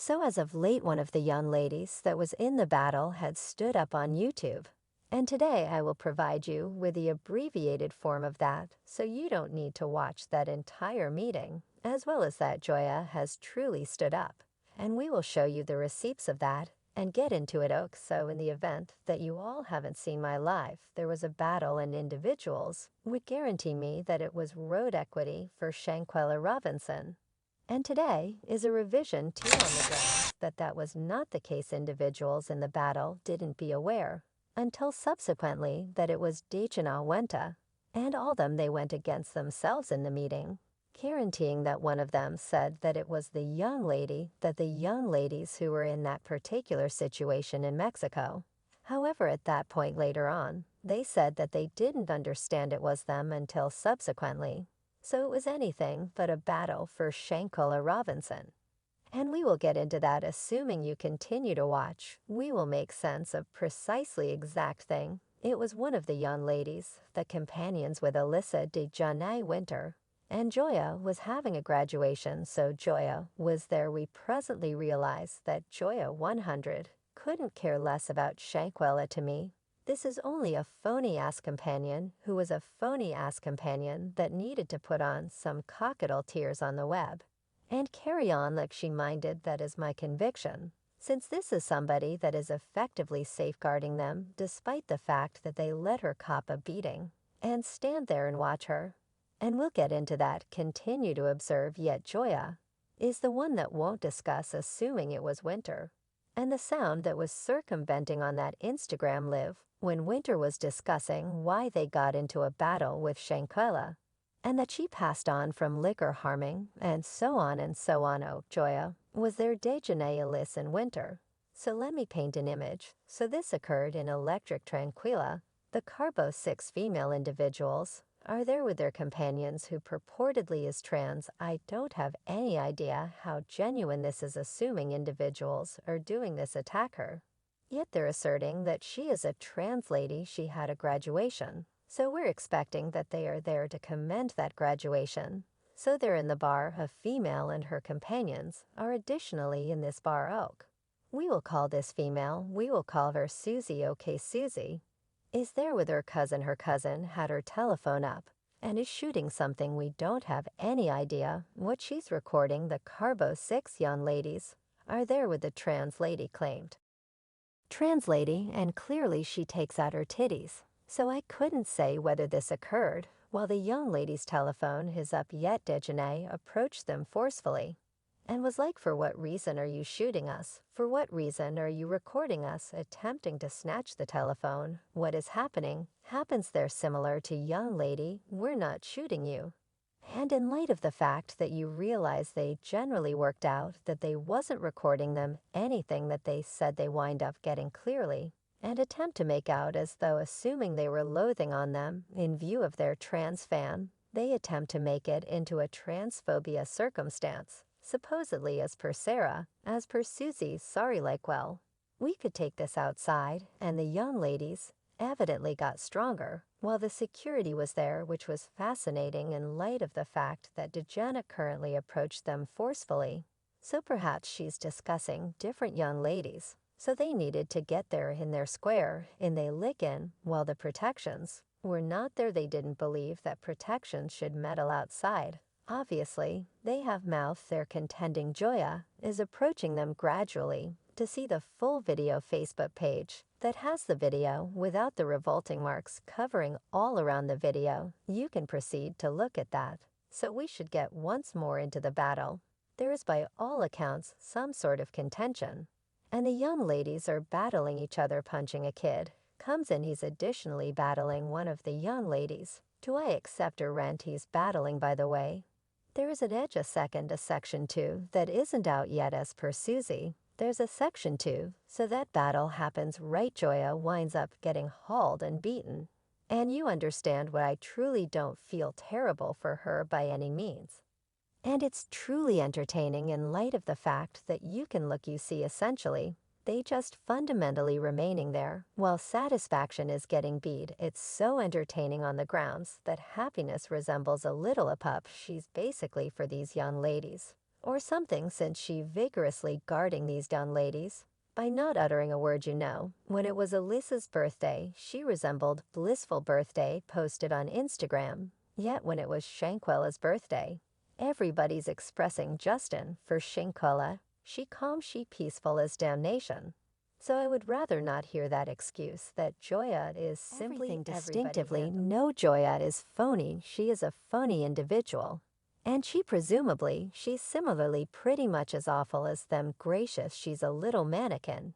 So as of late, one of the young ladies that was in the battle had stood up on YouTube. And today I will provide you with the abbreviated form of that, so you don't need to watch that entire meeting, as well as that Joya has truly stood up. And we will show you the receipts of that and get into it. So in the event that you all haven't seen my live, there was a battle and individuals would guarantee me that it was road equity for Shanquella Robinson. And today is a revision too on the grounds that that was not the case. Individuals in the battle didn't be aware until subsequently that it was Dejana Wenta, and all them they went against themselves in the meeting, guaranteeing that one of them said that it was the young lady, that the young ladies who were in that particular situation in Mexico. However, at that point later on, they said that they didn't understand it was them until subsequently. So it was anything but a battle for Shanquella Robinson. And we will get into that assuming you continue to watch. We will make sense of precisely exact thing. It was one of the young ladies, the companions with Alyssa de Janay Winter. And Joya was having a graduation, so Joya was there. We presently realize that Joya 100 couldn't care less about Shanquella to me. This is only a phony-ass companion who was a phony-ass companion that needed to put on some crocodile tears on the web and carry on like she minded. That is my conviction, since this is somebody that is effectively safeguarding them despite the fact that they let her cop a beating and stand there and watch her. And we'll get into that, continue to observe, yet Joya is the one that won't discuss assuming it was Winter. And the sound that was circumventing on that Instagram live when Winter was discussing why they got into a battle with Shanquella, and that she passed on from liquor harming, and so on and so on. Oh, Joya was there Dejanae Alyssa and Winter. So let me paint an image. So this occurred in Electric Tranquilla. The Carbo 6 female individuals are there with their companions who purportedly is trans. I don't have any idea how genuine this is, assuming individuals are doing this attack her. Yet they're asserting that she is a trans lady, she had a graduation. So we're expecting that they are there to commend that graduation. So they're in the bar. A female and her companions are additionally in this bar. Oak. We will call this female, we will call her Susie. Okay, Susie is there with her cousin. Her cousin had her telephone up and is shooting something. We don't have any idea what she's recording. The Carbo 6 young ladies are there with the trans lady claimed. Trans lady, and clearly she takes out her titties. So I couldn't say whether this occurred while the young lady's telephone is up. Yet Dejanae approached them forcefully and was like, for what reason are you shooting us? For what reason are you recording us? Attempting to snatch the telephone. What is happening happens there. Similar to young lady, we're not shooting you. And in light of the fact that you realize they generally worked out that they wasn't recording them, anything that they said, they wind up getting clearly and attempt to make out as though assuming they were loathing on them in view of their trans fan, they attempt to make it into a transphobia circumstance. Supposedly as per Sarah, as per Susie, sorry, like, well, we could take this outside, and the young ladies evidently got stronger while the security was there, which was fascinating in light of the fact that Dejana currently approached them forcefully. So perhaps she's discussing different young ladies, so they needed to get there in their square, in they lick in, while the protections were not there. They didn't believe that protections should meddle outside. Obviously, they have mouth. They're contending. Joya is approaching them gradually to see the full video Facebook page that has the video without the revolting marks covering all around the video. You can proceed to look at that. So we should get once more into the battle. There is by all accounts some sort of contention, and the young ladies are battling each other. Punching a kid comes in, he's additionally battling one of the young ladies. Do I accept her rent? He's battling, by the way. There is an edge, a section 2 that isn't out yet as per Susie. There's a section 2, so that battle happens right. Joya winds up getting hauled and beaten. And you understand what I truly don't feel terrible for her by any means. And it's truly entertaining in light of the fact that you can look, you see essentially they just fundamentally remaining there while satisfaction is getting beat. It's so entertaining on the grounds that happiness resembles a little a pup. She's basically for these young ladies or something, since she vigorously guarding these young ladies. By not uttering a word, when it was Alyssa's birthday, she resembled blissful birthday posted on Instagram. Yet when it was Shanquella's birthday, everybody's expressing Justin for Shanquella. She calm, she peaceful as damnation. So I would rather not hear that excuse that Joya is simply distinctively no, Joya is phony. She is a phony individual. And she's similarly pretty much as awful as them. Gracious, she's a little mannequin.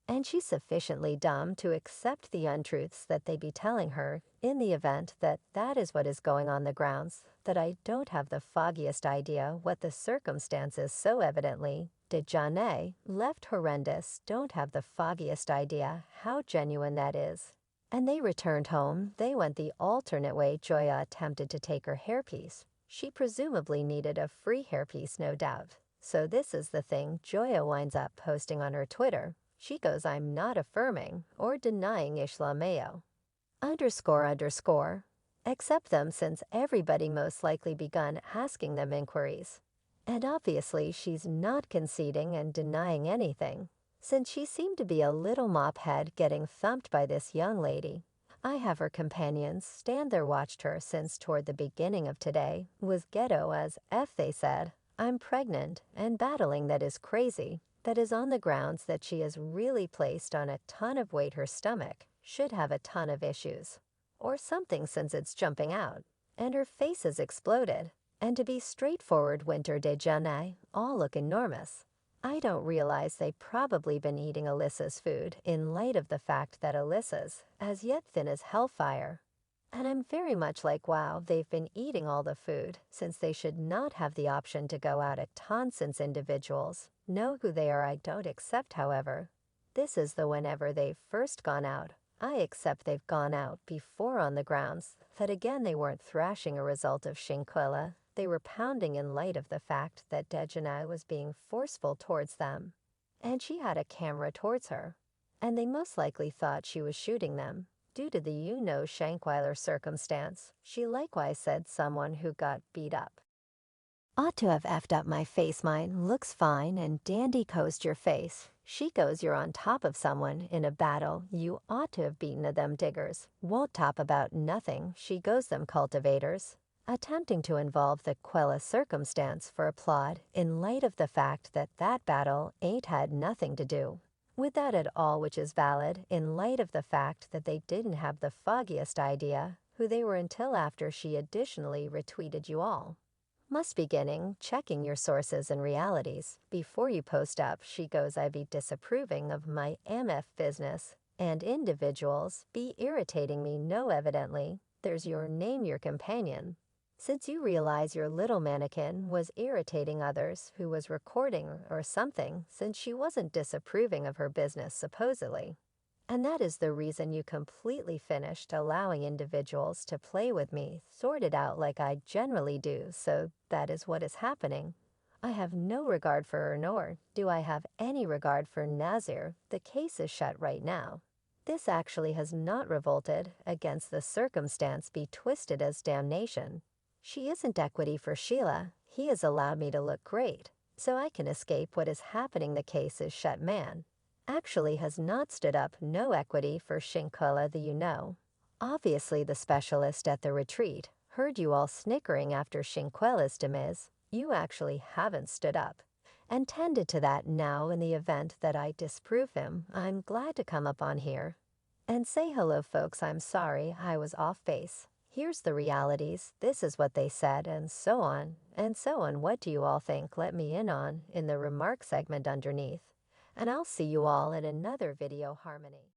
And she's sufficiently dumb to accept the untruths that they be telling her, in the event that that is what is going on the grounds, that I don't have the foggiest idea what the circumstances so evidently did Janae left horrendous, don't have the foggiest idea how genuine that is. And they returned home. They went the alternate way. Joya attempted to take her hairpiece. She presumably needed a free hairpiece, no doubt. So this is the thing Joya winds up posting on her Twitter. She goes, I'm not affirming or denying Islameo. __. Accept them, since everybody most likely begun asking them inquiries. And obviously she's not conceding and denying anything, since she seemed to be a little mophead getting thumped by this young lady. I have her companions stand there watched her since toward the beginning of today was ghetto as F. They said, I'm pregnant and battling, that is crazy. That is on the grounds that she is really placed on a ton of weight. Her stomach should have a ton of issues or something, since it's jumping out and her face is exploded. And to be straightforward, Winter de Janai all look enormous. I don't realize they've probably been eating Alyssa's food in light of the fact that Alyssa's as yet thin as hellfire. And I'm very much like, wow, they've been eating all the food, since they should not have the option to go out a ton, since individuals know who they are. I don't accept, however. This is the whenever they've first gone out. I accept they've gone out before on the grounds that again they weren't thrashing a result of Shanquella. They were pounding in light of the fact that Dejana was being forceful towards them. And she had a camera towards her. And they most likely thought she was shooting them. Due to the Shankweiler circumstance, she likewise said someone who got beat up ought to have effed up my face. Mine looks fine and dandy. Coast your face. She goes, you're on top of someone in a battle. You ought to have beaten them diggers. Won't top about nothing. She goes, them cultivators. Attempting to involve the Quella circumstance for applaud in light of the fact that that battle ain't had nothing to do with that at all, which is valid in light of the fact that they didn't have the foggiest idea who they were until after she additionally retweeted you all. Must beginning checking your sources and realities before you post up. She goes, I be disapproving of my MF business and individuals be irritating me. No, evidently there's your name, your companion. Since you realize your little mannequin was irritating others who was recording or something, since she wasn't disapproving of her business supposedly. And that is the reason you completely finished allowing individuals to play with me, sort it out like I generally do. So that is what is happening. I have no regard for her, nor do I have any regard for Nazir. The case is shut right now. This actually has not revolted against the circumstance be twisted as damnation. She isn't equity for Sheila. He has allowed me to look great, so I can escape what is happening. The case is shut. Man actually has not stood up. No equity for Shanquella. Obviously the specialist at the retreat heard you all snickering after Shanquella's demise. You actually haven't stood up and tended to that. Now in the event that I disprove him, I'm glad to come up on here and say hello, folks. I'm sorry I was off base. Here's the realities. This is what they said, and so on and so on. What do you all think? Let me in the remark segment underneath. And I'll see you all in another video. Harmony.